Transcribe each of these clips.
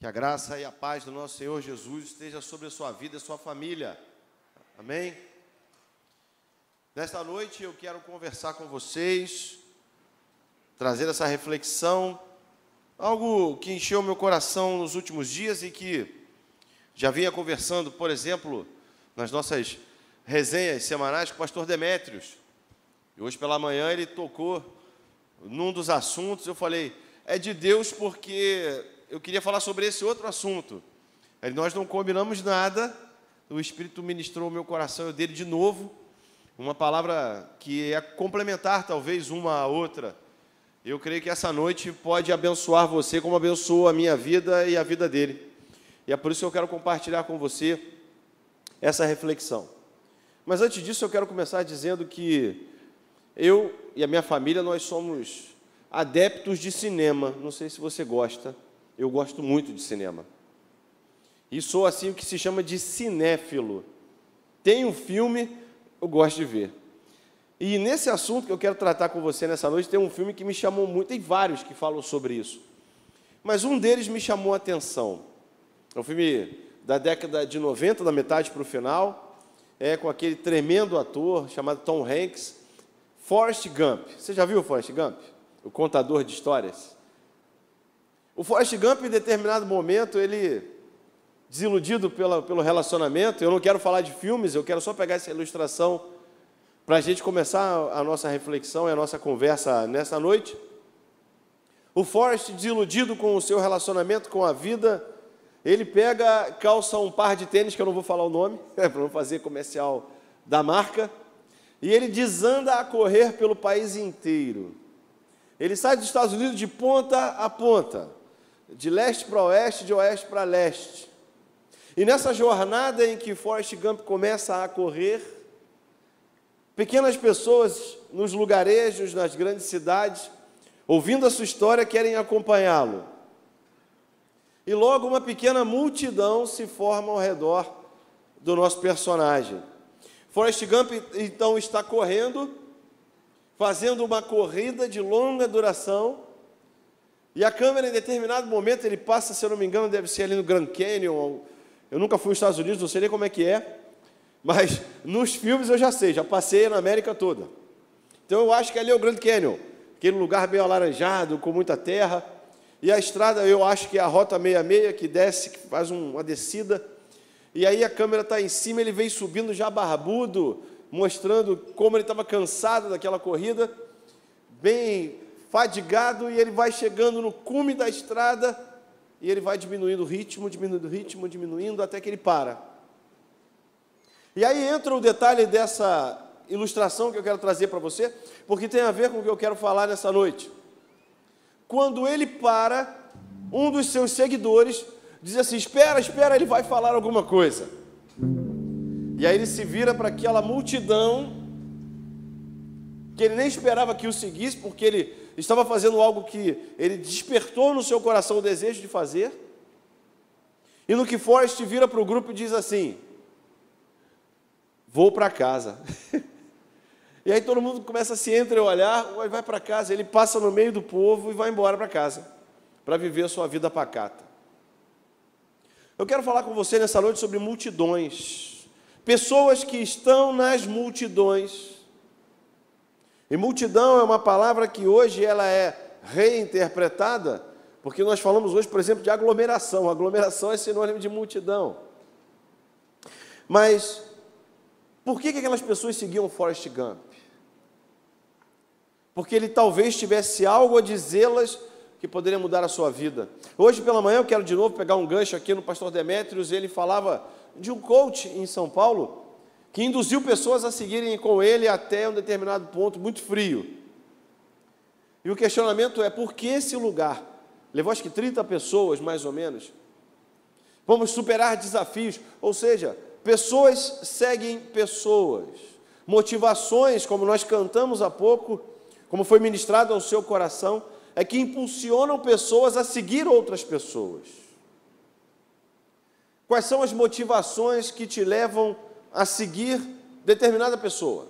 Que a graça e a paz do nosso Senhor Jesus esteja sobre a sua vida e a sua família. Amém? Nesta noite eu quero conversar com vocês, trazer essa reflexão, algo que encheu meu coração nos últimos dias e que já vinha conversando, por exemplo, nas nossas resenhas semanais com o pastor Demétrios. E hoje pela manhã ele tocou num dos assuntos, eu falei, é de Deus porque eu queria falar sobre esse outro assunto. Aí nós não combinamos nada, o Espírito ministrou o meu coração, eu dele de novo, uma palavra que é complementar talvez uma à outra. Eu creio que essa noite pode abençoar você como abençoou a minha vida e a vida dele. E é por isso que eu quero compartilhar com você essa reflexão. Mas antes disso eu quero começar dizendo que eu e a minha família, nós somos adeptos de cinema. Não sei se você gosta, eu gosto muito de cinema. E sou assim o que se chama de cinéfilo. Tem um filme, eu gosto de ver. E nesse assunto que eu quero tratar com você nessa noite, tem um filme que me chamou muito, tem vários que falam sobre isso. Mas um deles me chamou a atenção. É um filme da década de 90, da metade para o final, com aquele tremendo ator chamado Tom Hanks, Forrest Gump. Você já viu o Forrest Gump? O contador de histórias. O Forrest Gump, em determinado momento, ele, desiludido pelo relacionamento, eu não quero falar de filmes, eu quero só pegar essa ilustração para a gente começar a nossa reflexão e a nossa conversa nessa noite. O Forrest, desiludido com o seu relacionamento, com a vida, ele calça um par de tênis, que eu não vou falar o nome, para não fazer comercial da marca, e ele desanda a correr pelo país inteiro. Ele sai dos Estados Unidos de ponta a ponta, de leste para oeste, de oeste para leste. E nessa jornada em que Forrest Gump começa a correr, pequenas pessoas nos lugarejos, nas grandes cidades, ouvindo a sua história, querem acompanhá-lo. E logo uma pequena multidão se forma ao redor do nosso personagem. Forrest Gump, então, está correndo, fazendo uma corrida de longa duração, e a câmera, em determinado momento, ele passa, se eu não me engano, deve ser ali no Grand Canyon. Eu nunca fui aos Estados Unidos, não sei nem como é que é, mas nos filmes eu já sei, já passei na América toda. Então eu acho que ali é o Grand Canyon, aquele lugar bem alaranjado, com muita terra, e a estrada, eu acho que é a Rota 66, que desce, que faz uma descida, e aí a câmera está em cima, ele vem subindo já barbudo, mostrando como ele estava cansado daquela corrida, bem fadigado, e ele vai chegando no cume da estrada, e ele vai diminuindo o ritmo, diminuindo, até que ele para. E aí entra o detalhe dessa ilustração que eu quero trazer para você, porque tem a ver com o que eu quero falar nessa noite. Quando ele para, um dos seus seguidores diz assim, espera, ele vai falar alguma coisa. E aí ele se vira para aquela multidão, que ele nem esperava que o seguisse, porque ele estava fazendo algo que ele despertou no seu coração o desejo de fazer. E no que Forrest vira para o grupo e diz assim, vou para casa. E aí todo mundo começa a se entreolhar, vai para casa, ele passa no meio do povo e vai embora para casa, para viver a sua vida pacata. Eu quero falar com você nessa noite sobre multidões, pessoas que estão nas multidões. E multidão é uma palavra que hoje ela é reinterpretada, porque nós falamos hoje, por exemplo, de aglomeração. Aglomeração é sinônimo de multidão. Mas por que aquelas pessoas seguiam Forrest Gump? Porque ele talvez tivesse algo a dizê-las que poderia mudar a sua vida. Hoje pela manhã eu quero de novo pegar um gancho aqui no pastor Demétrios. Ele falava de um coach em São Paulo que induziu pessoas a seguirem com ele até um determinado ponto muito frio. E o questionamento é, por que esse lugar? Levou acho que 30 pessoas, mais ou menos. Vamos superar desafios, ou seja, pessoas seguem pessoas. Motivações, como nós cantamos há pouco, como foi ministrado ao seu coração, é que impulsionam pessoas a seguir outras pessoas. Quais são as motivações que te levam a seguir determinada pessoa?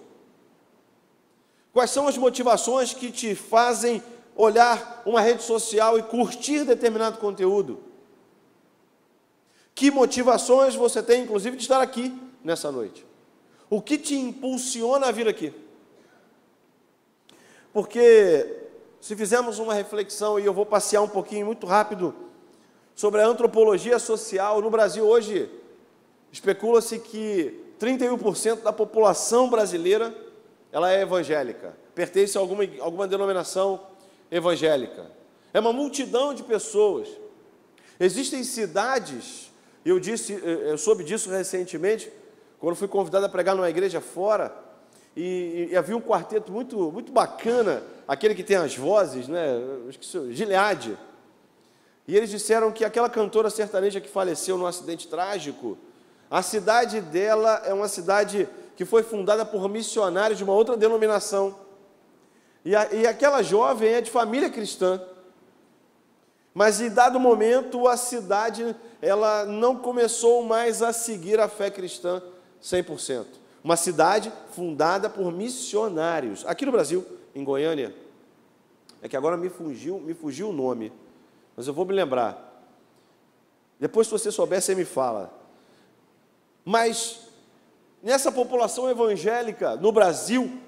Quais são as motivações que te fazem olhar uma rede social e curtir determinado conteúdo? Que motivações você tem, inclusive, de estar aqui nessa noite? O que te impulsiona a vir aqui? Porque se fizermos uma reflexão, e eu vou passear um pouquinho muito rápido, sobre a antropologia social, no Brasil hoje, especula-se que 31% da população brasileira, ela é evangélica, pertence a alguma denominação evangélica. É uma multidão de pessoas. Existem cidades, eu soube disso recentemente, quando fui convidado a pregar numa igreja fora, e havia um quarteto muito, muito bacana, aquele que tem as vozes, né? Gileade. E eles disseram que aquela cantora sertaneja que faleceu num acidente trágico, a cidade dela é uma cidade que foi fundada por missionários de uma outra denominação. E aquela jovem é de família cristã. Mas, em dado momento, a cidade ela não começou mais a seguir a fé cristã 100%. Uma cidade fundada por missionários. Aqui no Brasil, em Goiânia, é que agora me fugiu o nome, mas eu vou me lembrar. Depois, se você souber, você me fala. Mas, nessa população evangélica no Brasil,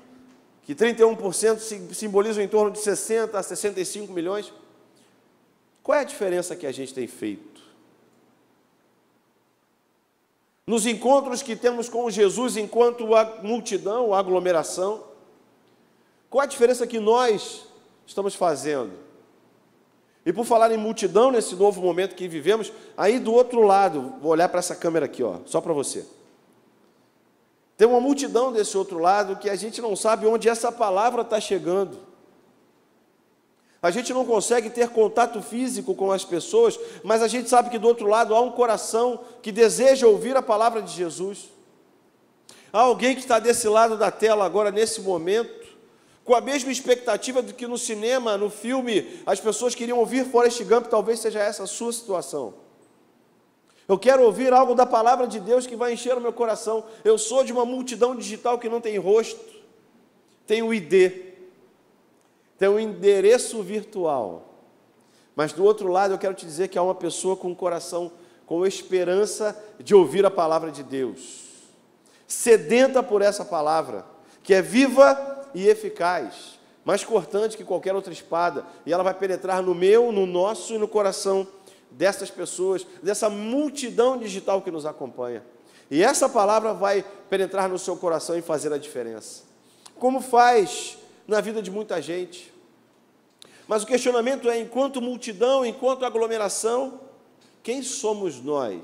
que 31% simbolizam em torno de 60 a 65 milhões, qual é a diferença que a gente tem feito? Nos encontros que temos com Jesus enquanto a multidão, a aglomeração, qual a diferença que nós estamos fazendo? E por falar em multidão, nesse novo momento que vivemos, aí do outro lado, vou olhar para essa câmera aqui, ó, só para você. Tem uma multidão desse outro lado que a gente não sabe onde essa palavra está chegando. A gente não consegue ter contato físico com as pessoas, mas a gente sabe que do outro lado há um coração que deseja ouvir a palavra de Jesus. Há alguém que está desse lado da tela agora, nesse momento, com a mesma expectativa do que no cinema, no filme, as pessoas queriam ouvir Forrest Gump, talvez seja essa a sua situação. Eu quero ouvir algo da palavra de Deus que vai encher o meu coração. Eu sou de uma multidão digital que não tem rosto, tem o ID. Tem um endereço virtual, mas do outro lado eu quero te dizer que há uma pessoa com um coração, com esperança de ouvir a palavra de Deus, sedenta por essa palavra, que é viva e eficaz, mais cortante que qualquer outra espada, e ela vai penetrar no meu, no nosso e no coração dessas pessoas, dessa multidão digital que nos acompanha, e essa palavra vai penetrar no seu coração e fazer a diferença, como faz na vida de muita gente. Mas o questionamento é, enquanto multidão, enquanto aglomeração, quem somos nós?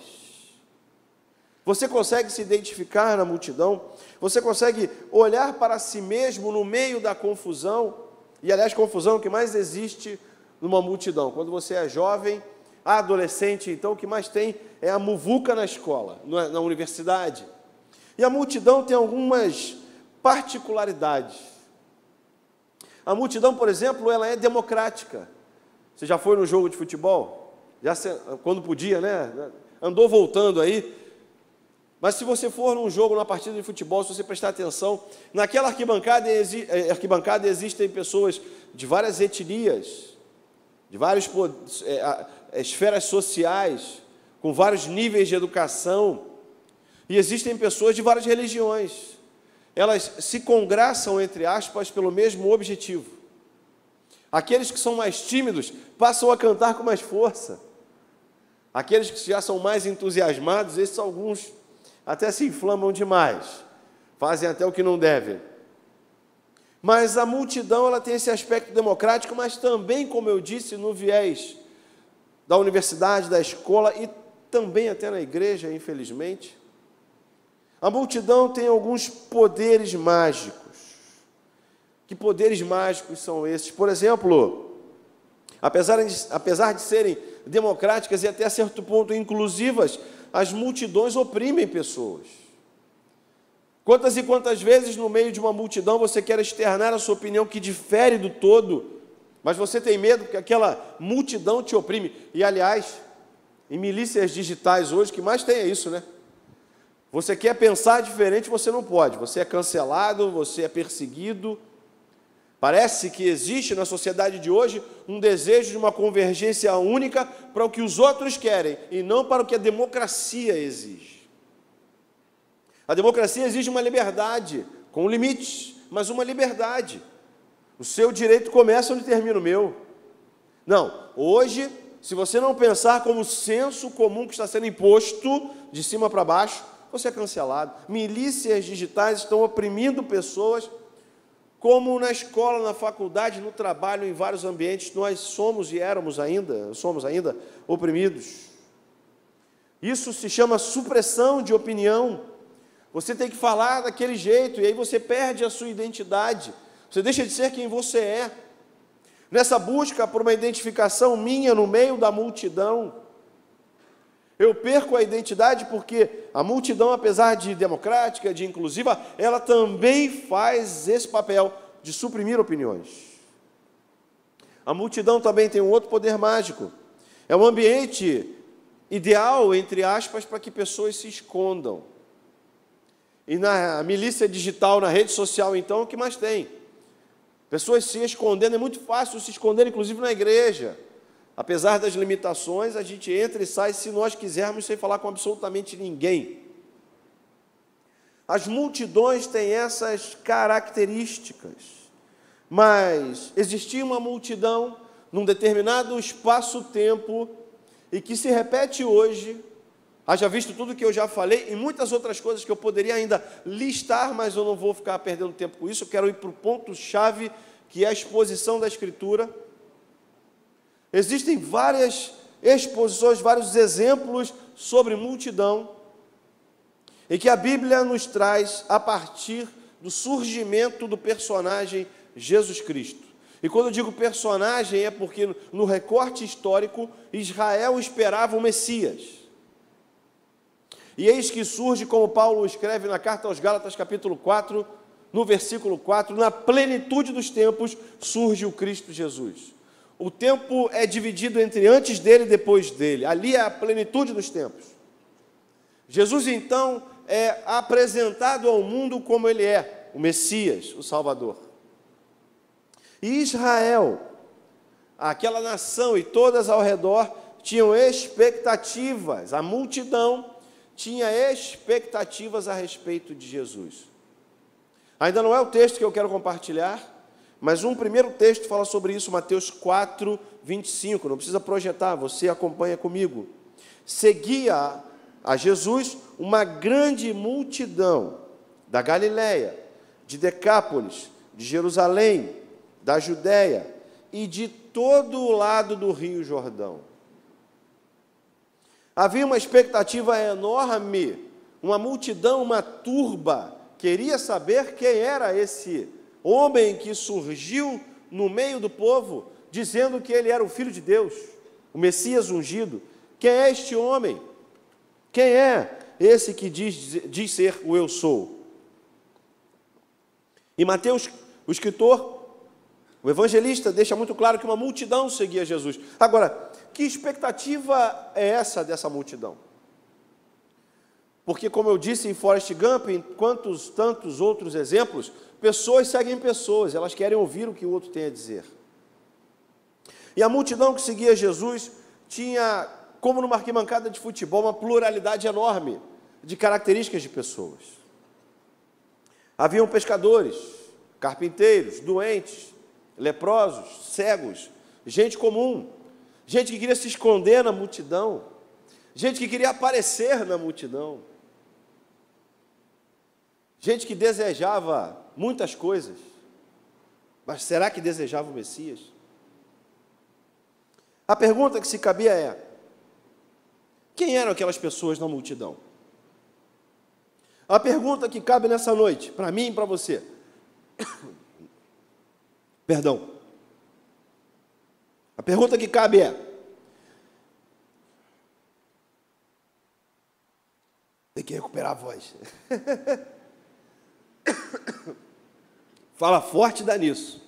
Você consegue se identificar na multidão? Você consegue olhar para si mesmo no meio da confusão? E, aliás, confusão é o que mais existe numa multidão. Quando você é jovem, adolescente, então o que mais tem é a muvuca na escola, na universidade. E a multidão tem algumas particularidades. A multidão, por exemplo, ela é democrática. Você já foi no jogo de futebol? Quando podia, né? Andou voltando aí. Mas se você for num jogo, numa partida de futebol, se você prestar atenção, naquela arquibancada existem pessoas de várias etnias, de várias esferas sociais, com vários níveis de educação, e existem pessoas de várias religiões. Elas se congraçam, entre aspas, pelo mesmo objetivo. Aqueles que são mais tímidos passam a cantar com mais força. Aqueles que já são mais entusiasmados, esses alguns até se inflamam demais, fazem até o que não devem. Mas a multidão ela tem esse aspecto democrático, mas também, como eu disse, no viés da universidade, da escola e também até na igreja, infelizmente. A multidão tem alguns poderes mágicos. Que poderes mágicos são esses? Por exemplo, apesar de serem democráticas e até certo ponto inclusivas, as multidões oprimem pessoas. Quantas e quantas vezes no meio de uma multidão você quer externar a sua opinião que difere do todo, mas você tem medo que aquela multidão te oprime. E, aliás, em milícias digitais hoje, o que mais tem é isso, né? Você quer pensar diferente, você não pode. Você é cancelado, você é perseguido. Parece que existe na sociedade de hoje um desejo de uma convergência única para o que os outros querem e não para o que a democracia exige. A democracia exige uma liberdade, com limites, mas uma liberdade. O seu direito começa onde termina o meu. Não, hoje, se você não pensar como o senso comum que está sendo imposto de cima para baixo, você é cancelado. Milícias digitais estão oprimindo pessoas, como na escola, na faculdade, no trabalho, em vários ambientes, nós somos e somos ainda oprimidos. Isso se chama supressão de opinião. Você tem que falar daquele jeito, e aí você perde a sua identidade. Você deixa de ser quem você é. Nessa busca por uma identificação minha no meio da multidão, eu perco a identidade porque a multidão, apesar de democrática, de inclusiva, ela também faz esse papel de suprimir opiniões. A multidão também tem um outro poder mágico. É um ambiente ideal, entre aspas, para que pessoas se escondam. E na milícia digital, na rede social, então, o que mais tem? Pessoas se escondendo, é muito fácil se esconder, inclusive na igreja. Apesar das limitações, a gente entra e sai, se nós quisermos, sem falar com absolutamente ninguém. As multidões têm essas características, mas existia uma multidão num determinado espaço-tempo e que se repete hoje, haja visto tudo que eu já falei e muitas outras coisas que eu poderia ainda listar, mas eu não vou ficar perdendo tempo com isso, eu quero ir para o ponto-chave, que é a exposição da Escritura. Existem várias exposições, vários exemplos sobre multidão, e que a Bíblia nos traz a partir do surgimento do personagem Jesus Cristo. E quando eu digo personagem, é porque no recorte histórico, Israel esperava o Messias. E eis que surge, como Paulo escreve na carta aos Gálatas, capítulo 4, no versículo 4, na plenitude dos tempos, surge o Cristo Jesus. O tempo é dividido entre antes dele e depois dele. Ali é a plenitude dos tempos. Jesus, então, é apresentado ao mundo como ele é, o Messias, o Salvador. E Israel, aquela nação e todas ao redor, tinham expectativas, a multidão tinha expectativas a respeito de Jesus. Ainda não é o texto que eu quero compartilhar, mas um primeiro texto fala sobre isso, Mateus 4, 25, não precisa projetar, você acompanha comigo. Seguia a Jesus uma grande multidão da Galileia, de Decápolis, de Jerusalém, da Judéia e de todo o lado do Rio Jordão. Havia uma expectativa enorme, uma multidão, uma turba, queria saber quem era esse homem que surgiu no meio do povo, dizendo que ele era o Filho de Deus, o Messias ungido. Quem é este homem? Quem é esse que diz ser o eu sou? E Mateus, o escritor, o evangelista, deixa muito claro que uma multidão seguia Jesus. Agora, que expectativa é essa dessa multidão? Porque, como eu disse em Forrest Gump, em quantos tantos outros exemplos, pessoas seguem pessoas, elas querem ouvir o que o outro tem a dizer. E a multidão que seguia Jesus tinha, como numa arquibancada de futebol, uma pluralidade enorme de características de pessoas. Haviam pescadores, carpinteiros, doentes, leprosos, cegos, gente comum, gente que queria se esconder na multidão, gente que queria aparecer na multidão, gente que desejava muitas coisas, mas será que desejava o Messias? A pergunta que se cabia é: quem eram aquelas pessoas na multidão? A pergunta que cabe nessa noite, para mim e para você, perdão, a pergunta que cabe é: tem que recuperar a voz. Fala forte e dá nisso.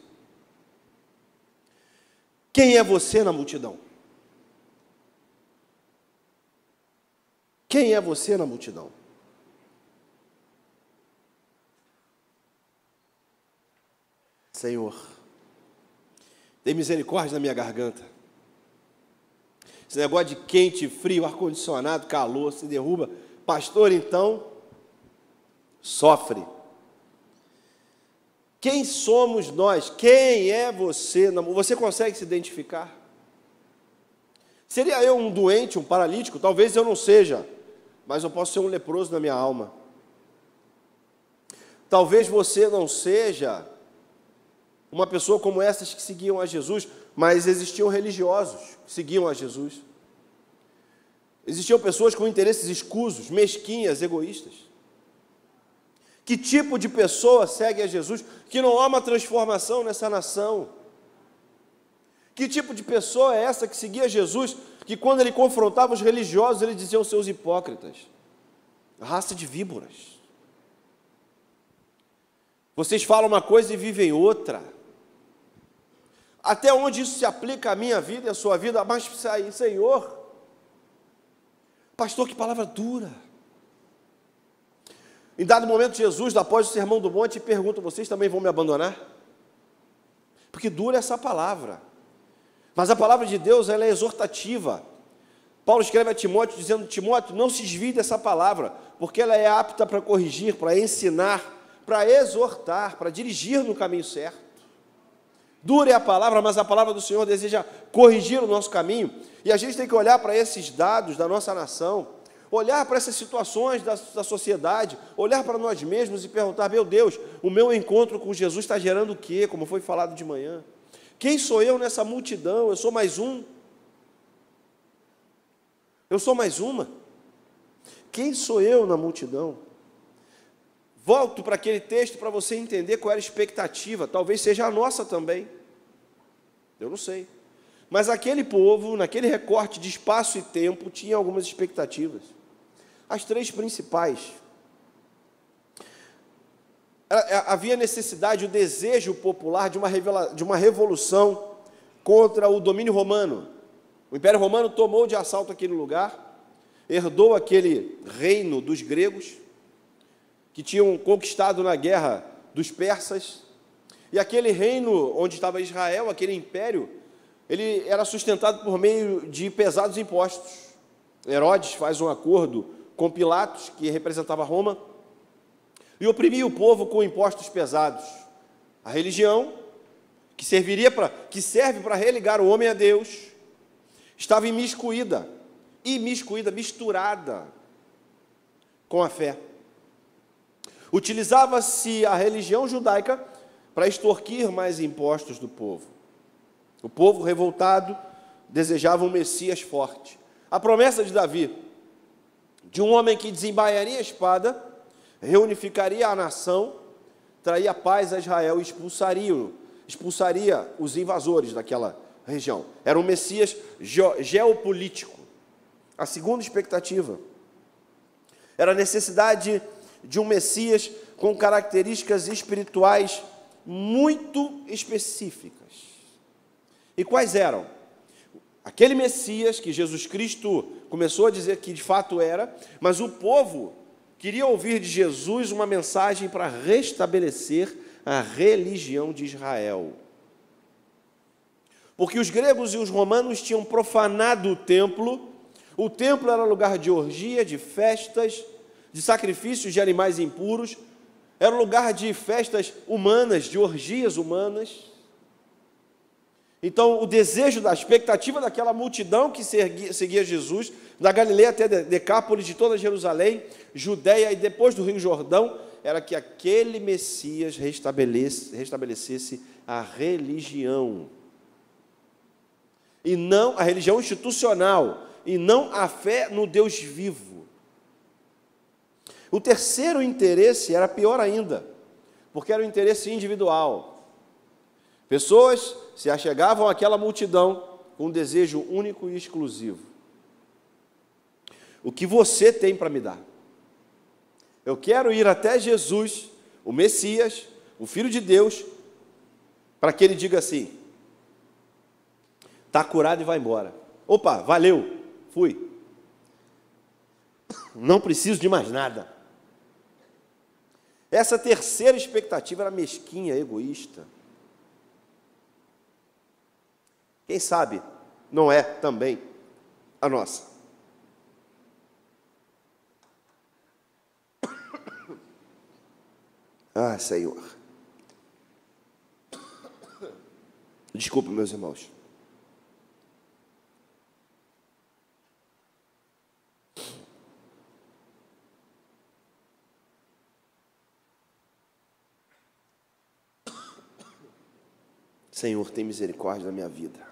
Quem é você na multidão? Quem é você na multidão? Senhor, Tem misericórdia na minha garganta. Esse negócio de quente, frio, ar-condicionado, calor, se derruba. Pastor, então, sofre. Quem somos nós? Quem é você? Você consegue se identificar? Seria eu um doente, um paralítico? Talvez eu não seja, mas eu posso ser um leproso na minha alma. Talvez você não seja uma pessoa como essas que seguiam a Jesus, mas existiam religiosos que seguiam a Jesus. Existiam pessoas com interesses escusos, mesquinhas, egoístas. Que tipo de pessoa segue a Jesus que não há uma transformação nessa nação? Que tipo de pessoa é essa que seguia Jesus, que quando ele confrontava os religiosos, ele dizia aos seus hipócritas: raça de víboras. Vocês falam uma coisa e vivem outra. Até onde isso se aplica à minha vida e à sua vida? Mas, Senhor, pastor, que palavra dura. Em dado momento, Jesus, após o Sermão do Monte, pergunta: vocês também vão me abandonar? Porque dura essa palavra. Mas a palavra de Deus, ela é exortativa. Paulo escreve a Timóteo, dizendo: Timóteo, não se desvie dessa palavra, porque ela é apta para corrigir, para ensinar, para exortar, para dirigir no caminho certo. Dura é a palavra, mas a palavra do Senhor deseja corrigir o nosso caminho, e a gente tem que olhar para esses dados da nossa nação, olhar para essas situações da sociedade, olhar para nós mesmos e perguntar: meu Deus, o meu encontro com Jesus está gerando o quê? Como foi falado de manhã. Quem sou eu nessa multidão? Eu sou mais um? Eu sou mais uma? Quem sou eu na multidão? Volto para aquele texto para você entender qual era a expectativa. Talvez seja a nossa também. Eu não sei. Mas aquele povo, naquele recorte de espaço e tempo, tinha algumas expectativas. As três principais. Havia necessidade, o desejo popular de uma revolução contra o domínio romano. O Império Romano tomou de assalto aquele lugar, herdou aquele reino dos gregos, que tinham conquistado na guerra dos persas, e aquele reino onde estava Israel, aquele império, ele era sustentado por meio de pesados impostos. Herodes faz um acordo com Pilatos, que representava Roma, e oprimia o povo com impostos pesados. A religião, que serve para religar o homem a Deus, estava misturada com a fé. Utilizava-se a religião judaica para extorquir mais impostos do povo. O povo revoltado desejava um Messias forte. A promessa de Davi, de um homem que desembainharia a espada, reunificaria a nação, traria paz a Israel e expulsaria os invasores daquela região. Era um Messias geopolítico. A segunda expectativa era a necessidade de um Messias com características espirituais muito específicas. E quais eram? Aquele Messias que Jesus Cristo começou a dizer que de fato era, mas o povo queria ouvir de Jesus uma mensagem para restabelecer a religião de Israel. Porque os gregos e os romanos tinham profanado o templo era lugar de orgia, de festas, de sacrifícios de animais impuros, era um lugar de festas humanas, de orgias humanas. Então, o desejo, a expectativa daquela multidão que seguia Jesus, da Galileia até Decápolis, de toda Jerusalém, Judeia e depois do Rio Jordão, era que aquele Messias restabelecesse a religião. E não a religião institucional, e não a fé no Deus vivo. O terceiro interesse era pior ainda, porque era o interesse individual. Pessoas se achegavam àquela multidão com um desejo único e exclusivo. O que você tem para me dar? Eu quero ir até Jesus, o Messias, o Filho de Deus, para que ele diga assim: está curado e vai embora. Opa, valeu, fui. Não preciso de mais nada. Essa terceira expectativa era mesquinha, egoísta. Quem sabe não é também a nossa. Ah, Senhor. Desculpe, meus irmãos. Senhor, tem misericórdia da minha vida.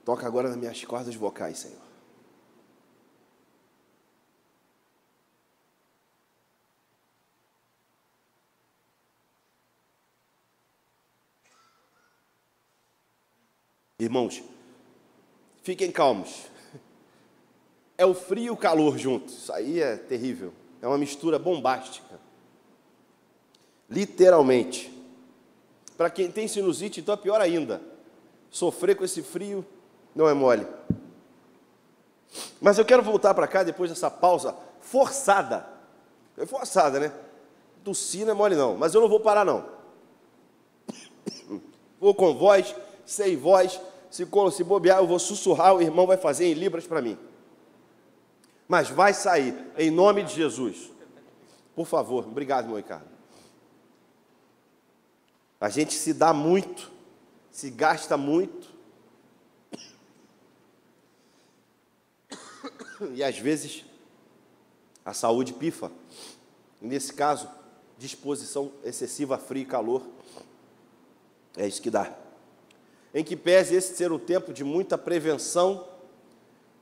Toca agora nas minhas cordas vocais, Senhor. Irmãos, fiquem calmos. É o frio e o calor juntos. Isso aí é terrível. É uma mistura bombástica. Literalmente. Para quem tem sinusite, então é pior ainda. Sofrer com esse frio não é mole. Mas eu quero voltar para cá depois dessa pausa forçada. É forçada, né? Tossir não é mole não, mas eu não vou parar não. Vou com voz, sem voz, se bobear eu vou sussurrar, o irmão vai fazer em libras para mim. Mas vai sair, em nome de Jesus. Por favor, obrigado, meu Ricardo. A gente se dá muito, se gasta muito, e às vezes a saúde pifa. Nesse caso, disposição excessiva a frio e calor, é isso que dá. Em que pese esse ser um tempo de muita prevenção,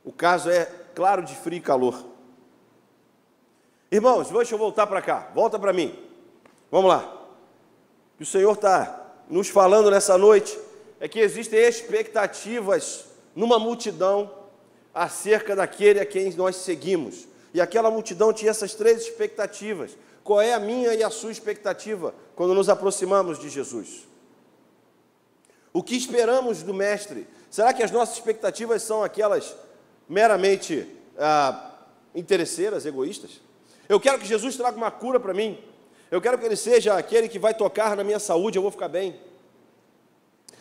o caso é, claro, de frio e calor. Irmãos, deixa eu voltar para cá, volta para mim, vamos lá. O Senhor está nos falando nessa noite é que existem expectativas numa multidão acerca daquele a quem nós seguimos. E aquela multidão tinha essas três expectativas. Qual é a minha e a sua expectativa quando nos aproximamos de Jesus? O que esperamos do Mestre? Será que as nossas expectativas são aquelas meramente interesseiras, egoístas? Eu quero que Jesus traga uma cura para mim. Eu quero que Ele seja aquele que vai tocar na minha saúde, eu vou ficar bem.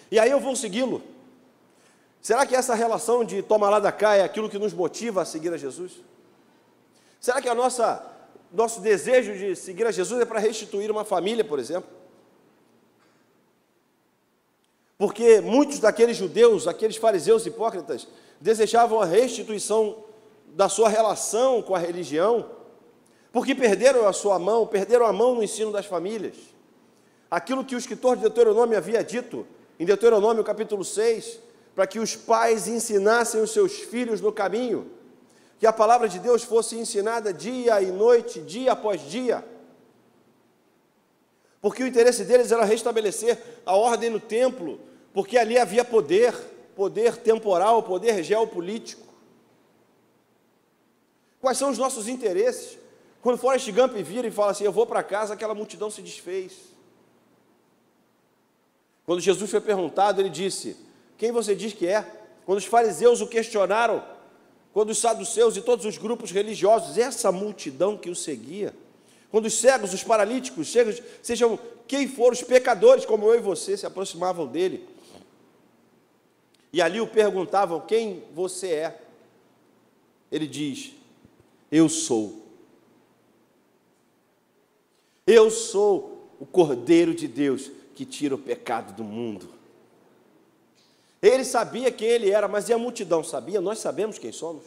E aí eu vou segui-lo. Será que essa relação de toma lá da cá é aquilo que nos motiva a seguir a Jesus? Será que nosso desejo de seguir a Jesus é para restituir uma família, por exemplo? Porque muitos daqueles judeus, aqueles fariseus hipócritas, desejavam a restituição da sua relação com a religião, porque perderam a mão no ensino das famílias. Aquilo que o escritor de Deuteronômio havia dito, em Deuteronômio capítulo 6, para que os pais ensinassem os seus filhos no caminho, que a palavra de Deus fosse ensinada dia e noite, dia após dia, porque o interesse deles era restabelecer a ordem no templo, porque ali havia poder temporal, poder geopolítico. Quais são os nossos interesses? Quando Forrest Gump vira e fala assim, eu vou para casa, aquela multidão se desfez. Quando Jesus foi perguntado, ele disse, quem você diz que é? Quando os fariseus o questionaram, quando os saduceus e todos os grupos religiosos, essa multidão que o seguia, quando os cegos, os paralíticos, sejam quem for, os pecadores, como eu e você, se aproximavam dele, e ali o perguntavam, quem você é? Ele diz, eu sou. Eu sou o Cordeiro de Deus que tira o pecado do mundo. Ele sabia quem ele era, mas e a multidão sabia? Nós sabemos quem somos.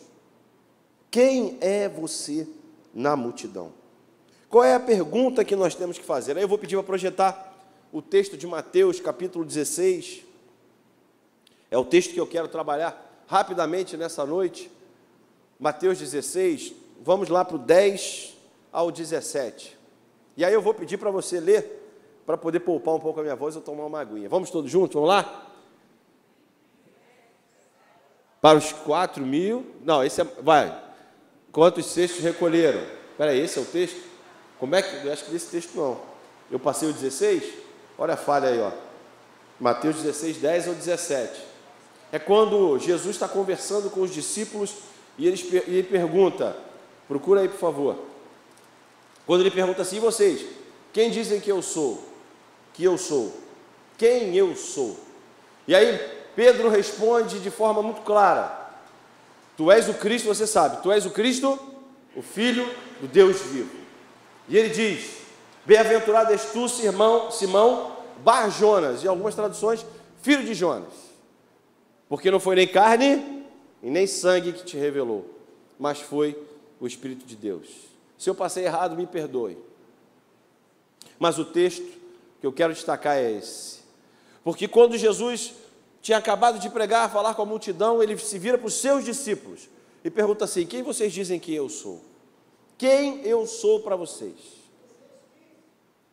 Quem é você na multidão? Qual é a pergunta que nós temos que fazer? Aí eu vou pedir para projetar o texto de Mateus, capítulo 16. É o texto que eu quero trabalhar rapidamente nessa noite. Mateus 16, vamos lá para o 10 ao 17. E aí eu vou pedir para você ler, para poder poupar um pouco a minha voz, eu tomar uma aguinha. Vamos todos juntos? Vamos lá? Para os 4.000... Não, esse é... Vai. Quantos cestos recolheram? Espera aí, esse é o texto? Como é que... Eu acho que desse texto não. Eu passei o 16? Olha a falha aí, ó. Mateus 16, 10 ao 17. É quando Jesus está conversando com os discípulos e ele pergunta, procura aí, por favor. Quando ele pergunta assim, e vocês, quem dizem que eu sou? Que eu sou? Quem eu sou? E aí Pedro responde de forma muito clara: tu és o Cristo, você sabe, tu és o Cristo, o Filho do Deus vivo. E ele diz: bem-aventurado és tu, Simão Bar-Jonas, e algumas traduções, filho de Jonas, porque não foi nem carne e nem sangue que te revelou, mas foi o Espírito de Deus. Se eu passei errado, me perdoe. Mas o texto que eu quero destacar é esse. Porque quando Jesus tinha acabado de pregar, falar com a multidão, ele se vira para os seus discípulos e pergunta assim: quem vocês dizem que eu sou? Quem eu sou para vocês?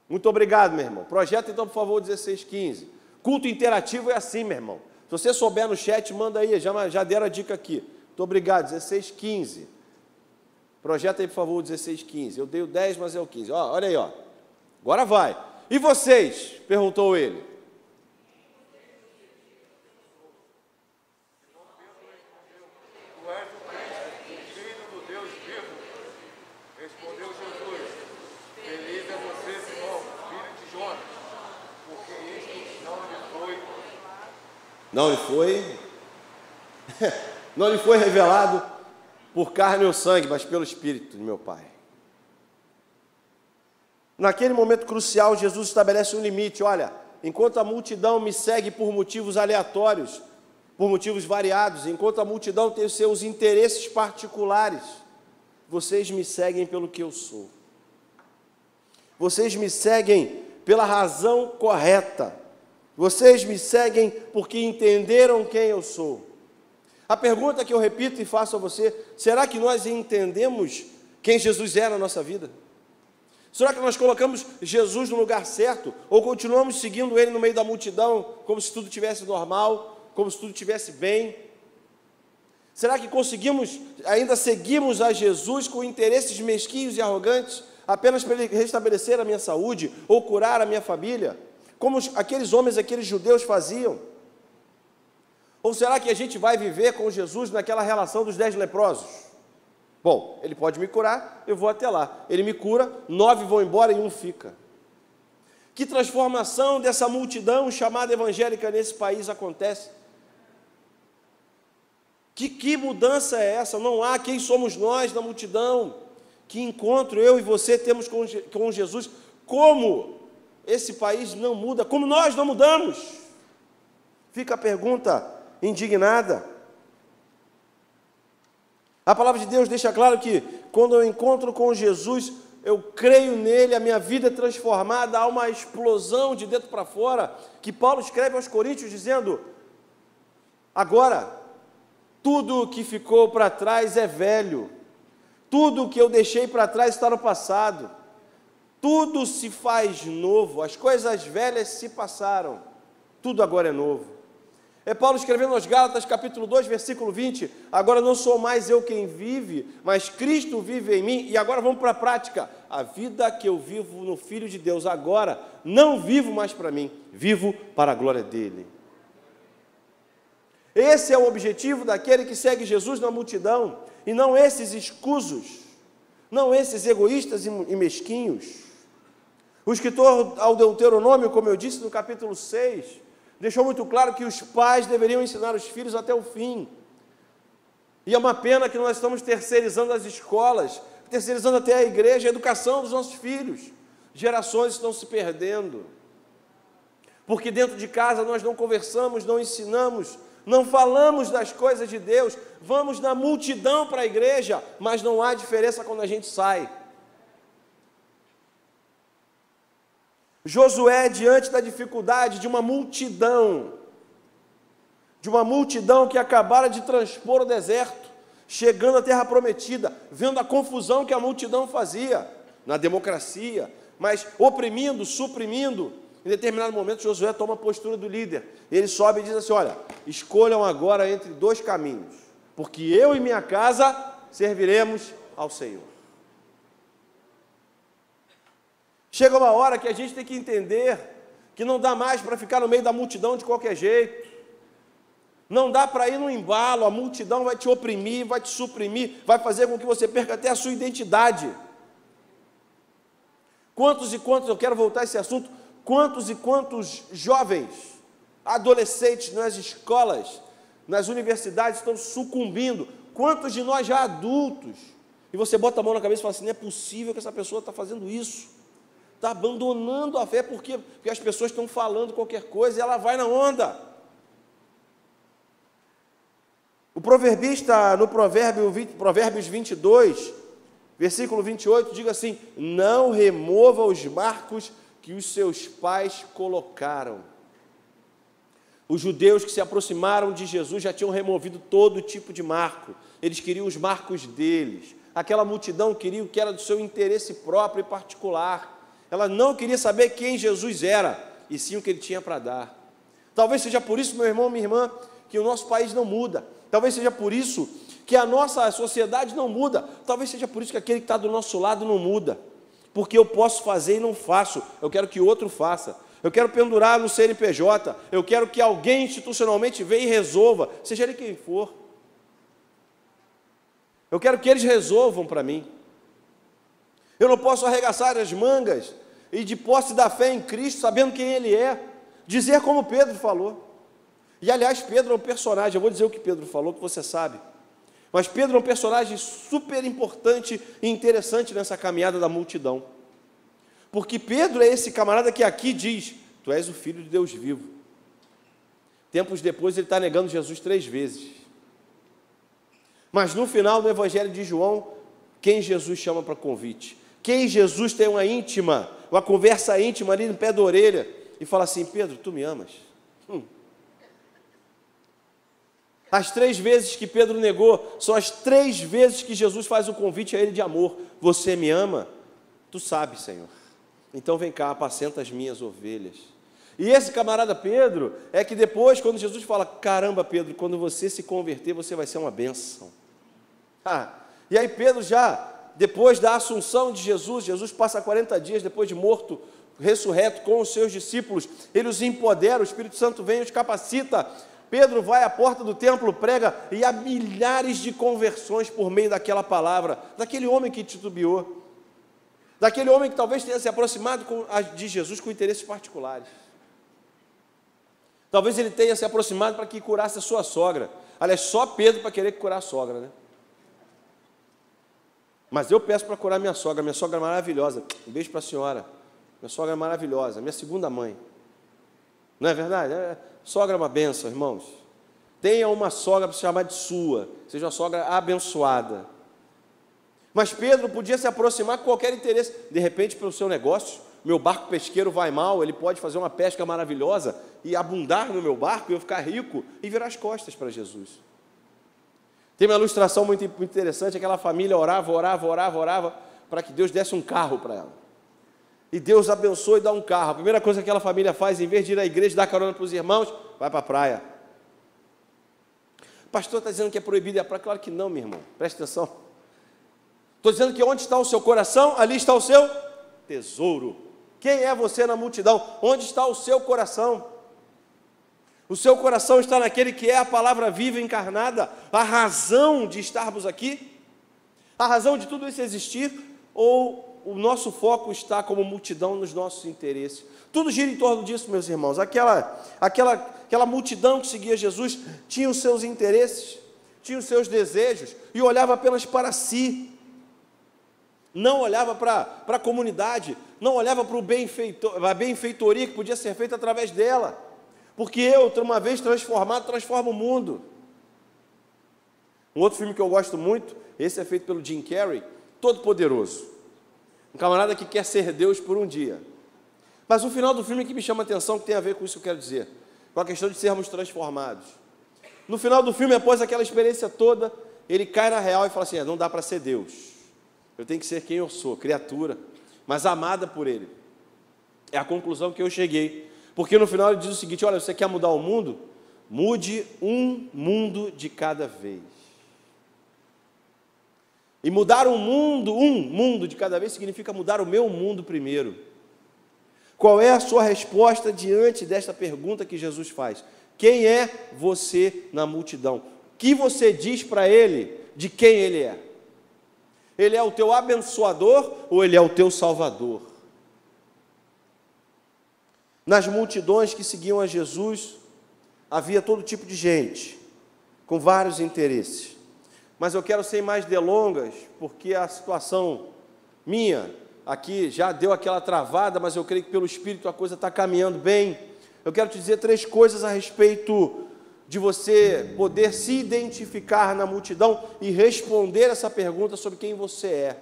Muito obrigado, meu irmão. Projeta então, por favor, 16:15. Culto interativo é assim, meu irmão. Se você souber no chat, manda aí, já deram a dica aqui. Muito obrigado, 16:15. Projeta aí, por favor, 16:15. Eu dei o 10, mas é o 15. Ó, olha aí, ó. Agora vai. E vocês? Perguntou ele. Tu és o Cristo, Filho do Deus vivo. Respondeu Jesus: feliz é você, Simão, filho de Jonas, porque isto não lhe foi. Não lhe foi? Não lhe foi revelado por carne ou sangue, mas pelo Espírito de meu Pai. Naquele momento crucial, Jesus estabelece um limite. Olha, enquanto a multidão me segue por motivos aleatórios, por motivos variados, enquanto a multidão tem os seus interesses particulares, vocês me seguem pelo que eu sou. Vocês me seguem pela razão correta. Vocês me seguem porque entenderam quem eu sou. A pergunta que eu repito e faço a você: será que nós entendemos quem Jesus é na nossa vida? Será que nós colocamos Jesus no lugar certo? Ou continuamos seguindo Ele no meio da multidão, como se tudo estivesse normal, como se tudo estivesse bem? Será que ainda seguimos a Jesus com interesses mesquinhos e arrogantes, apenas para Ele restabelecer a minha saúde ou curar a minha família, como aqueles homens, aqueles judeus faziam? Ou será que a gente vai viver com Jesus naquela relação dos 10 leprosos? Bom, Ele pode me curar, eu vou até lá. Ele me cura, 9 vão embora e 1 fica. Que transformação dessa multidão chamada evangélica nesse país acontece? Que mudança é essa? Não há quem somos nós na multidão. Que encontro eu e você temos com Jesus? Como esse país não muda? Como nós não mudamos? Fica a pergunta indignada. A palavra de Deus deixa claro que quando eu encontro com Jesus, eu creio nele, a minha vida é transformada, há uma explosão de dentro para fora, que Paulo escreve aos Coríntios dizendo: agora, tudo o que ficou para trás é velho, tudo o que eu deixei para trás está no passado, tudo se faz novo, as coisas velhas se passaram, tudo agora é novo. É Paulo escrevendo aos Gálatas, capítulo 2, versículo 20, agora não sou mais eu quem vive, mas Cristo vive em mim. E agora vamos para a prática. A vida que eu vivo no Filho de Deus agora, não vivo mais para mim, vivo para a glória dele. Esse é o objetivo daquele que segue Jesus na multidão, e não esses escusos, não esses egoístas e mesquinhos. O escritor ao Deuteronômio, como eu disse no capítulo 6, deixou muito claro que os pais deveriam ensinar os filhos até o fim. E é uma pena que nós estamos terceirizando as escolas, terceirizando até a igreja, a educação dos nossos filhos. Gerações estão se perdendo. Porque dentro de casa nós não conversamos, não ensinamos, não falamos das coisas de Deus. Vamos na multidão para a igreja, mas não há diferença quando a gente sai. Josué, diante da dificuldade de uma multidão que acabara de transpor o deserto, chegando à terra prometida, vendo a confusão que a multidão fazia na democracia, mas oprimindo, suprimindo, em determinado momento Josué toma a postura do líder, ele sobe e diz assim: olha, escolham agora entre 2 caminhos, porque eu e minha casa serviremos ao Senhor. Chega uma hora que a gente tem que entender que não dá mais para ficar no meio da multidão de qualquer jeito. Não dá para ir no embalo, a multidão vai te oprimir, vai te suprimir, vai fazer com que você perca até a sua identidade. Quantos e quantos, eu quero voltar a esse assunto, quantos e quantos jovens adolescentes nas escolas, nas universidades estão sucumbindo. Quantos de nós já adultos? E você bota a mão na cabeça e fala assim, não é possível que essa pessoa está fazendo isso. Está abandonando a fé, porque as pessoas estão falando qualquer coisa e ela vai na onda. O proverbista, no Provérbios 22, versículo 28, diz assim, não remova os marcos que os seus pais colocaram. Os judeus que se aproximaram de Jesus já tinham removido todo tipo de marco. Eles queriam os marcos deles. Aquela multidão queria o que era do seu interesse próprio e particular. Ela não queria saber quem Jesus era, e sim o que ele tinha para dar. Talvez seja por isso, meu irmão, minha irmã, que o nosso país não muda. Talvez seja por isso que a nossa sociedade não muda. Talvez seja por isso que aquele que está do nosso lado não muda. Porque eu posso fazer e não faço. Eu quero que outro faça. Eu quero pendurar no CNPJ. Eu quero que alguém institucionalmente venha e resolva, seja ele quem for. Eu quero que eles resolvam para mim. Eu não posso arregaçar as mangas e, de posse da fé em Cristo, sabendo quem Ele é, dizer como Pedro falou. E, aliás, Pedro é um personagem, eu vou dizer o que Pedro falou, que você sabe. Mas Pedro é um personagem super importante e interessante nessa caminhada da multidão. Porque Pedro é esse camarada que aqui diz, tu és o Filho de Deus vivo. Tempos depois ele está negando Jesus 3 vezes. Mas no final do Evangelho de João, quem Jesus chama para convite? Quem Jesus tem uma conversa íntima ali no pé da orelha e fala assim, Pedro, tu me amas? As 3 vezes que Pedro negou, são as 3 vezes que Jesus faz o convite a ele de amor. Você me ama? Tu sabes, Senhor. Então vem cá, apacenta as minhas ovelhas. E esse camarada Pedro, é que depois, quando Jesus fala, caramba, Pedro, quando você se converter, você vai ser uma bênção. E aí Pedro já, depois da assunção de Jesus, Jesus passa 40 dias depois de morto, ressurreto com os seus discípulos, ele os empodera, o Espírito Santo vem e os capacita. Pedro vai à porta do templo, prega, e há milhares de conversões por meio daquela palavra, daquele homem que titubeou, daquele homem que talvez tenha se aproximado de Jesus com interesses particulares. Talvez ele tenha se aproximado para que curasse a sua sogra. Aliás, só Pedro para querer curar a sogra, né? Mas eu peço para curar minha sogra é maravilhosa. Um beijo para a senhora. Minha sogra é maravilhosa, minha segunda mãe. Não é verdade? Sogra é uma bênção, irmãos. Tenha uma sogra para se chamar de sua, seja uma sogra abençoada. Mas Pedro podia se aproximar com qualquer interesse. De repente, pelo seu negócio, meu barco pesqueiro vai mal, ele pode fazer uma pesca maravilhosa e abundar no meu barco e eu ficar rico e virar as costas para Jesus. Tem uma ilustração muito interessante, aquela família orava para que Deus desse um carro para ela. E Deus abençoa e dá um carro. A primeira coisa que aquela família faz, em vez de ir à igreja e dar carona para os irmãos, vai para a praia. O pastor está dizendo que é proibido ir à praia. Claro que não, meu irmão, presta atenção. Estou dizendo que onde está o seu coração, ali está o seu tesouro. Quem é você na multidão? Onde está o seu coração? O seu coração está naquele que é a palavra viva encarnada, a razão de estarmos aqui, a razão de tudo isso existir, ou o nosso foco está como multidão nos nossos interesses? Tudo gira em torno disso, meus irmãos. Aquela multidão que seguia Jesus tinha os seus interesses, tinha os seus desejos e olhava apenas para si. Não olhava para a comunidade, não olhava para a benfeitoria que podia ser feita através dela. Porque eu, uma vez transformado, transformo o mundo. Um outro filme que eu gosto muito, esse é feito pelo Jim Carrey, Todo Poderoso. Um camarada que quer ser Deus por um dia. Mas o final do filme que me chama a atenção, que tem a ver com isso que eu quero dizer, com a questão de sermos transformados. No final do filme, após aquela experiência toda, ele cai na real e fala assim, não dá para ser Deus. Eu tenho que ser quem eu sou, criatura, mas amada por Ele. É a conclusão que eu cheguei. Porque no final ele diz o seguinte, olha, você quer mudar o mundo? Mude um mundo de cada vez. E mudar um mundo de cada vez, significa mudar o meu mundo primeiro. Qual é a sua resposta diante desta pergunta que Jesus faz? Quem é você na multidão? O que você diz para Ele de quem Ele é? Ele é o teu abençoador ou Ele é o teu salvador? Nas multidões que seguiam a Jesus, havia todo tipo de gente, com vários interesses. Mas eu quero sem mais delongas, porque a situação minha aqui já deu aquela travada, mas eu creio que pelo Espírito a coisa está caminhando bem. Eu quero te dizer 3 coisas a respeito de você poder se identificar na multidão e responder essa pergunta sobre quem você é.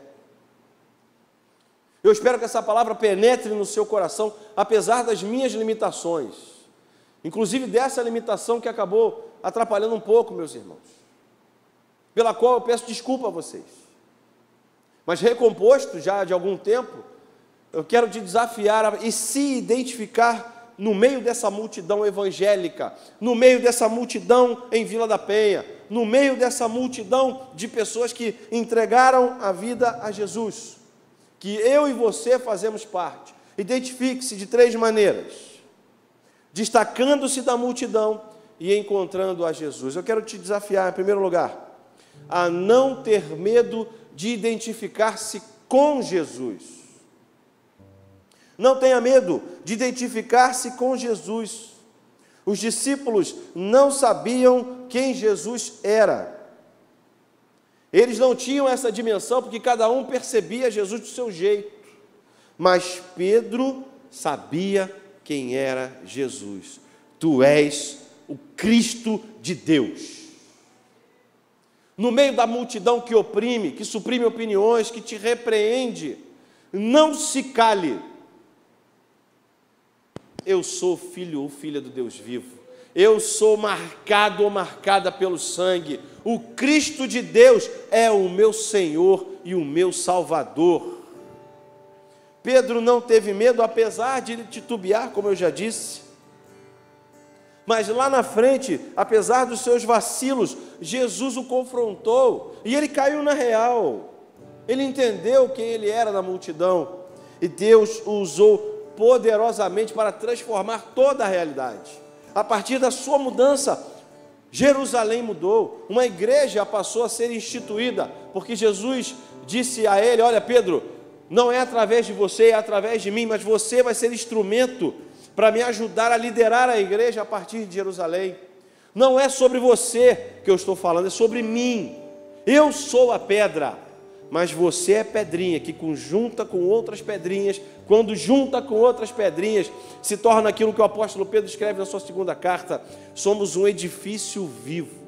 Eu espero que essa palavra penetre no seu coração, apesar das minhas limitações, inclusive dessa limitação que acabou atrapalhando um pouco, meus irmãos, pela qual eu peço desculpa a vocês. Mas recomposto já de algum tempo, eu quero te desafiar e se identificar no meio dessa multidão evangélica, no meio dessa multidão em Vila da Penha, no meio dessa multidão de pessoas que entregaram a vida a Jesus, que eu e você fazemos parte. Identifique-se de 3 maneiras: destacando-se da multidão e encontrando a Jesus. Eu quero te desafiar, em primeiro lugar, a não ter medo de identificar-se com Jesus. Não tenha medo de identificar-se com Jesus. Os discípulos não sabiam quem Jesus era. Eles não tinham essa dimensão, porque cada um percebia Jesus do seu jeito. Mas Pedro sabia quem era Jesus. Tu és o Cristo de Deus. No meio da multidão que oprime, que suprime opiniões, que te repreende, não se cale. Eu sou filho ou filha do Deus vivo. Eu sou marcado ou marcada pelo sangue. O Cristo de Deus é o meu Senhor e o meu Salvador. Pedro não teve medo, apesar de titubear, como eu já disse. Mas lá na frente, apesar dos seus vacilos, Jesus o confrontou e ele caiu na real. Ele entendeu quem ele era na multidão e Deus o usou poderosamente para transformar toda a realidade. A partir da sua mudança, Jerusalém mudou, uma igreja passou a ser instituída, porque Jesus disse a ele: olha, Pedro, não é através de você, é através de mim, mas você vai ser instrumento para me ajudar a liderar a igreja a partir de Jerusalém. Não é sobre você que eu estou falando, é sobre mim. Eu sou a pedra, mas você é pedrinha que junta com outras pedrinhas. Quando junta com outras pedrinhas, se torna aquilo que o apóstolo Pedro escreve na sua 2ª carta: somos um edifício vivo,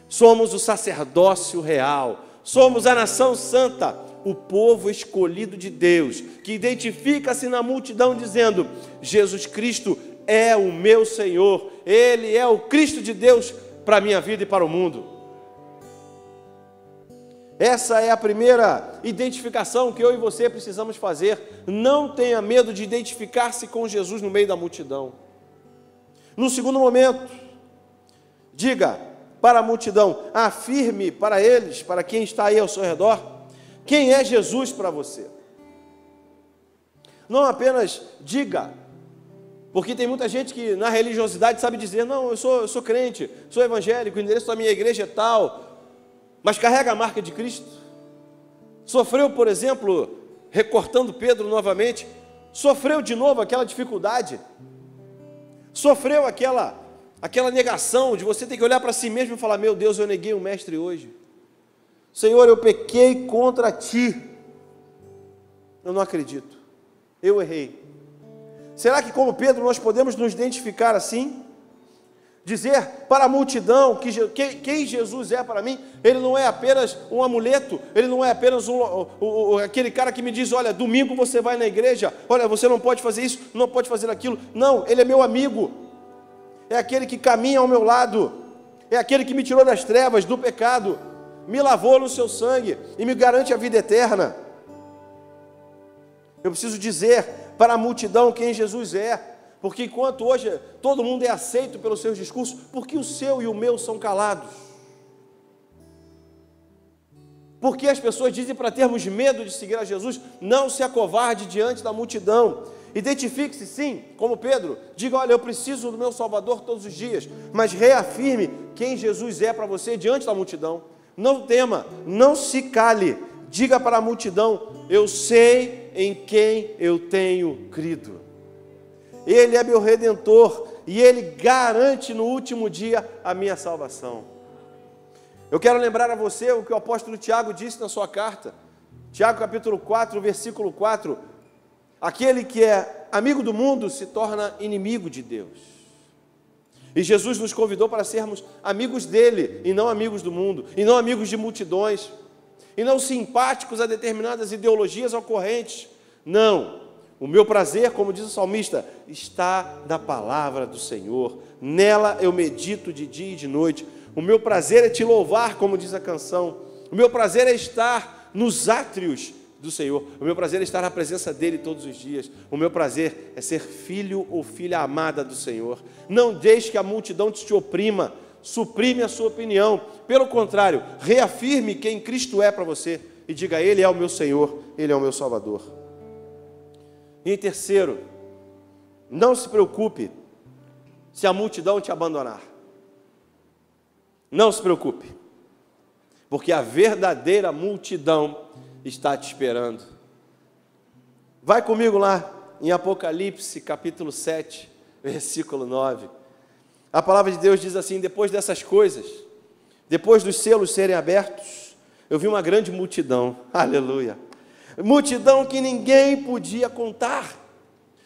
somos o sacerdócio real, somos a nação santa, o povo escolhido de Deus, que identifica-se na multidão dizendo: Jesus Cristo é o meu Senhor, Ele é o Cristo de Deus para a minha vida e para o mundo. Essa é a primeira identificação que eu e você precisamos fazer. Não tenha medo de identificar-se com Jesus no meio da multidão. No segundo momento, diga para a multidão, afirme para eles, para quem está aí ao seu redor, quem é Jesus para você. Não apenas diga, porque tem muita gente que na religiosidade sabe dizer: não, eu sou crente, sou evangélico, o endereço da minha igreja é tal, mas carrega a marca de Cristo. Sofreu, por exemplo, recortando Pedro novamente, sofreu de novo aquela dificuldade, sofreu aquela negação de você ter que olhar para si mesmo e falar: meu Deus, eu neguei o mestre hoje. Senhor, eu pequei contra ti. Eu não acredito, eu errei. Será que, como Pedro, nós podemos nos identificar assim? Dizer para a multidão quem Jesus é para mim. Ele não é apenas um amuleto, ele não é apenas aquele cara que me diz: olha, domingo você vai na igreja, olha, você não pode fazer isso, não pode fazer aquilo. Não, ele é meu amigo, é aquele que caminha ao meu lado, é aquele que me tirou das trevas, do pecado, me lavou no seu sangue e me garante a vida eterna. Eu preciso dizer para a multidão quem Jesus é. Porque enquanto hoje todo mundo é aceito pelos seus discursos, porque o seu e o meu são calados? Porque as pessoas dizem para termos medo de seguir a Jesus? Não se acovarde diante da multidão. Identifique-se sim, como Pedro. Diga: olha, eu preciso do meu Salvador todos os dias. Mas reafirme quem Jesus é para você diante da multidão. Não tema, não se cale. Diga para a multidão: eu sei em quem eu tenho crido. Ele é meu Redentor, e Ele garante no último dia a minha salvação. Eu quero lembrar a você o que o apóstolo Tiago disse na sua carta. Tiago capítulo 4, versículo 4. Aquele que é amigo do mundo se torna inimigo de Deus. E Jesus nos convidou para sermos amigos dele, e não amigos do mundo, e não amigos de multidões, e não simpáticos a determinadas ideologias ou correntes. Não, o meu prazer, como diz o salmista, está na palavra do Senhor. Nela eu medito de dia e de noite. O meu prazer é te louvar, como diz a canção. O meu prazer é estar nos átrios do Senhor. O meu prazer é estar na presença dele todos os dias. O meu prazer é ser filho ou filha amada do Senhor. Não deixe que a multidão te oprima, suprime a sua opinião. Pelo contrário, reafirme quem Cristo é para você e diga: Ele é o meu Senhor, Ele é o meu Salvador. E em terceiro, não se preocupe se a multidão te abandonar. Não se preocupe, porque a verdadeira multidão está te esperando. Vai comigo lá em Apocalipse capítulo 7, versículo 9. A palavra de Deus diz assim: depois dessas coisas, depois dos selos serem abertos, eu vi uma grande multidão, aleluia, multidão que ninguém podia contar,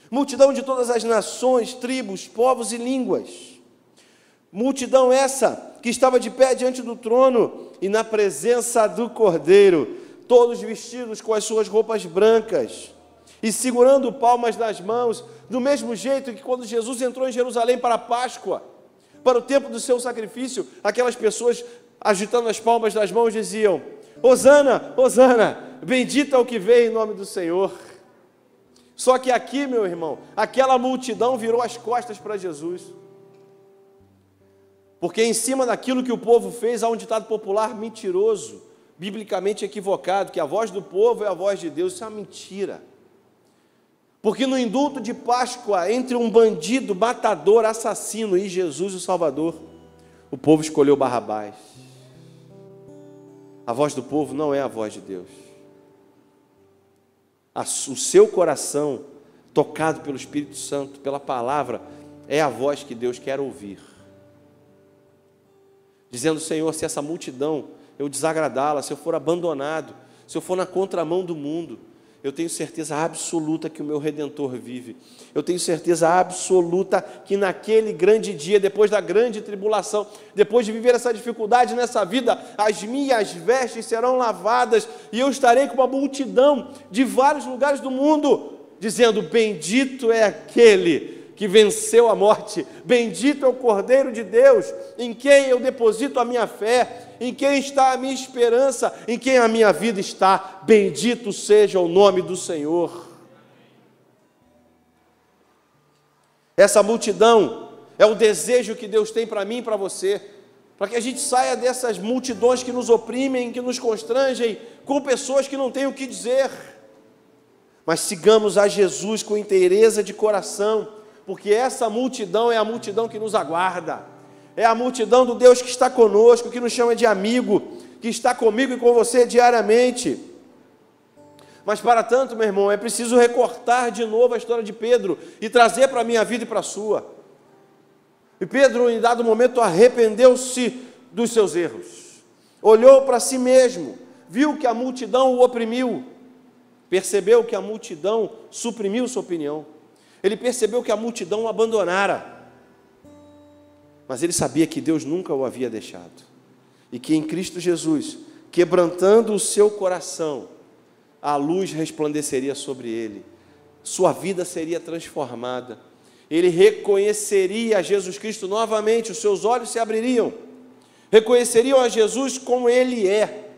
multidão de todas as nações, tribos, povos e línguas, multidão essa que estava de pé diante do trono e na presença do Cordeiro, todos vestidos com as suas roupas brancas e segurando palmas nas mãos, do mesmo jeito que quando Jesus entrou em Jerusalém para a Páscoa, para o tempo do seu sacrifício, aquelas pessoas agitando as palmas das mãos diziam: Hosana, Hosana, bendito é o que veio em nome do Senhor. Só que aqui, meu irmão, aquela multidão virou as costas para Jesus, porque em cima daquilo que o povo fez há um ditado popular mentiroso, biblicamente equivocado, que a voz do povo é a voz de Deus. Isso é uma mentira. Porque no indulto de Páscoa, entre um bandido, matador, assassino e Jesus o Salvador, o povo escolheu Barrabás. A voz do povo não é a voz de Deus. O seu coração, tocado pelo Espírito Santo, pela palavra, é a voz que Deus quer ouvir. Dizendo: Senhor, se essa multidão eu desagradá-la, se eu for abandonado, se eu for na contramão do mundo, eu tenho certeza absoluta que o meu Redentor vive. Eu tenho certeza absoluta que naquele grande dia, depois da grande tribulação, depois de viver essa dificuldade nessa vida, as minhas vestes serão lavadas e eu estarei com uma multidão de vários lugares do mundo, dizendo: bendito é aquele que venceu a morte, bendito é o Cordeiro de Deus, em quem eu deposito a minha fé, em quem está a minha esperança, em quem a minha vida está. Bendito seja o nome do Senhor. Essa multidão é o desejo que Deus tem para mim e para você, para que a gente saia dessas multidões que nos oprimem, que nos constrangem, com pessoas que não têm o que dizer, mas sigamos a Jesus com inteireza de coração, porque essa multidão é a multidão que nos aguarda, é a multidão do Deus que está conosco, que nos chama de amigo, que está comigo e com você diariamente. Mas para tanto, meu irmão, é preciso recortar de novo a história de Pedro e trazer para a minha vida e para a sua. E Pedro, em dado momento, arrependeu-se dos seus erros, olhou para si mesmo, viu que a multidão o oprimiu, percebeu que a multidão suprimiu sua opinião, ele percebeu que a multidão o abandonara, mas ele sabia que Deus nunca o havia deixado, e que em Cristo Jesus, quebrantando o seu coração, a luz resplandeceria sobre ele, sua vida seria transformada, ele reconheceria a Jesus Cristo novamente, os seus olhos se abririam, reconheceriam a Jesus como Ele é,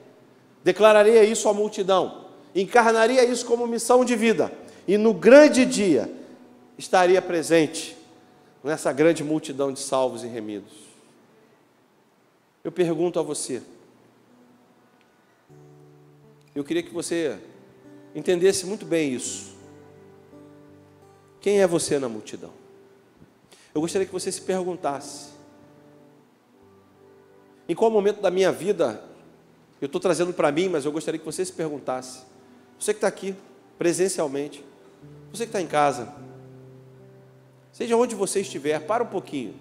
declararia isso à multidão, encarnaria isso como missão de vida, e no grande dia, estaria presente nessa grande multidão de salvos e remidos. Eu pergunto a você, eu queria que você entendesse muito bem isso. Quem é você na multidão? Eu gostaria que você se perguntasse, em qual momento da minha vida, eu estou trazendo para mim, mas eu gostaria que você se perguntasse, você que está aqui presencialmente, você que está em casa, Seja onde você estiver, para um pouquinho.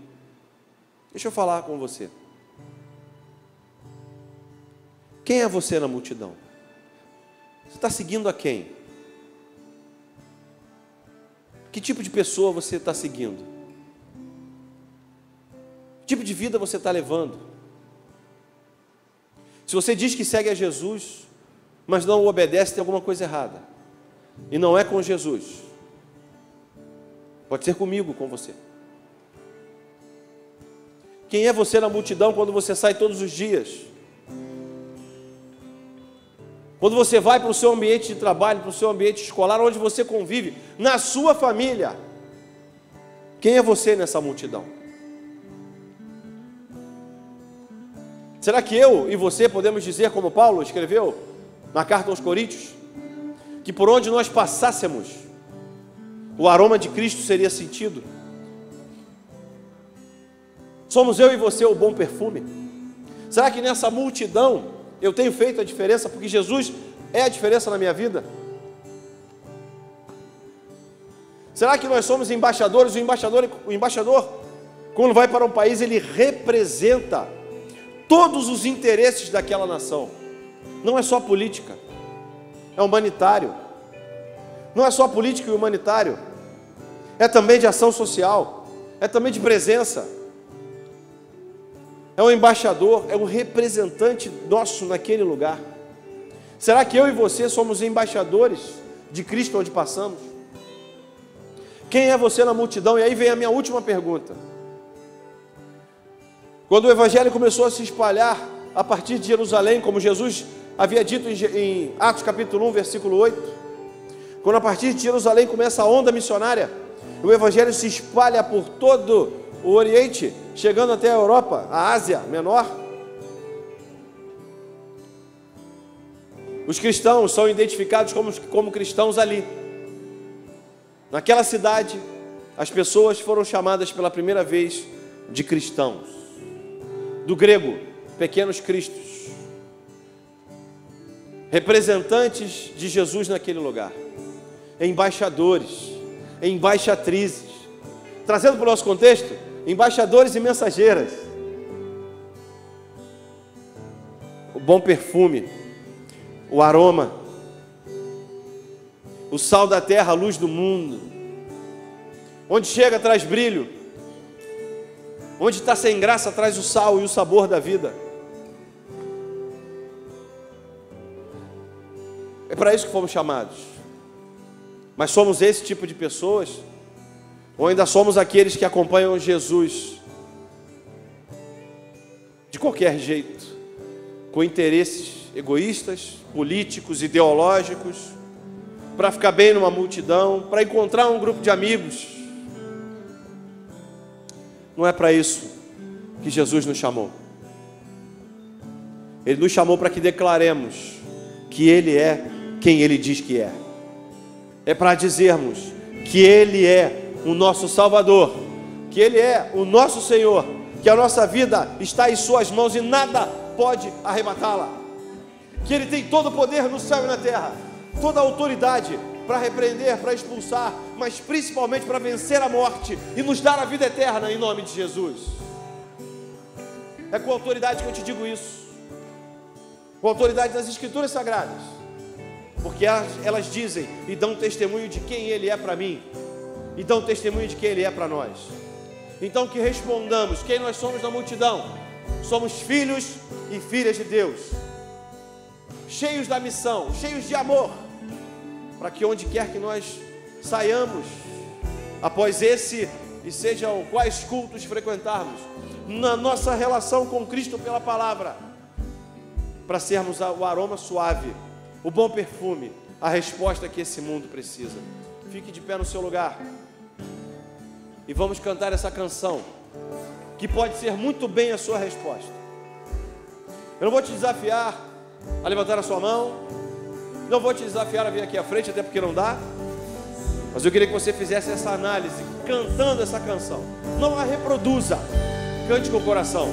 Deixa eu falar com você. Quem é você na multidão? Você está seguindo a quem? Que tipo de pessoa você está seguindo? Que tipo de vida você está levando? Se você diz que segue a Jesus, mas não o obedece, tem alguma coisa errada. E não é com Jesus. Pode ser comigo, com você. Quem é você na multidão quando você sai todos os dias? Quando você vai para o seu ambiente de trabalho, para o seu ambiente escolar, onde você convive, na sua família. Quem é você nessa multidão? Será que eu e você podemos dizer, como Paulo escreveu na carta aos Coríntios, que por onde nós passássemos, o aroma de Cristo seria sentido? Somos eu e você o bom perfume? Será que nessa multidão eu tenho feito a diferença, porque Jesus é a diferença na minha vida? Será que nós somos embaixadores? O embaixador, quando vai para um país, ele representa todos os interesses daquela nação. Não é só política, é humanitário. Não é só político e humanitário, é também de ação social, é também de presença. É um embaixador, é um representante nosso naquele lugar. Será que eu e você somos embaixadores de Cristo onde passamos? Quem é você na multidão? E aí vem a minha última pergunta. Quando o Evangelho começou a se espalhar a partir de Jerusalém, como Jesus havia dito em Atos capítulo 1, versículo 8, quando a partir de Jerusalém começa a onda missionária, o Evangelho se espalha por todo o Oriente, chegando até a Europa, a Ásia Menor. Os cristãos são identificados como cristãos ali. Naquela cidade, as pessoas foram chamadas pela primeira vez de cristãos. Do grego, pequenos cristos. Representantes de Jesus naquele lugar. Embaixadores, embaixatrizes. Trazendo para o nosso contexto, embaixadores e mensageiras. O bom perfume, o aroma, o sal da terra, a luz do mundo. Onde chega traz brilho, onde está sem graça traz o sal e o sabor da vida. É para isso que fomos chamados. Mas somos esse tipo de pessoas, ou ainda somos aqueles que acompanham Jesus de qualquer jeito, com interesses egoístas, políticos, ideológicos, para ficar bem numa multidão, para encontrar um grupo de amigos? Não é para isso que Jesus nos chamou. Ele nos chamou para que declaremos que Ele é quem Ele diz que é. É para dizermos que Ele é o nosso Salvador, que Ele é o nosso Senhor, que a nossa vida está em Suas mãos e nada pode arrebatá-la, que Ele tem todo o poder no céu e na terra, toda a autoridade para repreender, para expulsar, mas principalmente para vencer a morte e nos dar a vida eterna em nome de Jesus. É com autoridade que eu te digo isso, com autoridade das Escrituras Sagradas, porque elas dizem e dão testemunho de quem Ele é para mim, e dão testemunho de quem Ele é para nós. Então que respondamos quem nós somos na multidão. Somos filhos e filhas de Deus, cheios da missão, cheios de amor, para que onde quer que nós saiamos, após esse e sejam quais cultos frequentarmos, na nossa relação com Cristo pela palavra, para sermos o aroma suave, o bom perfume, a resposta que esse mundo precisa. Fique de pé no seu lugar e vamos cantar essa canção, que pode ser muito bem a sua resposta. Eu não vou te desafiar a levantar a sua mão, não vou te desafiar a vir aqui à frente, até porque não dá, mas eu queria que você fizesse essa análise, cantando essa canção. Não a reproduza, cante com o coração.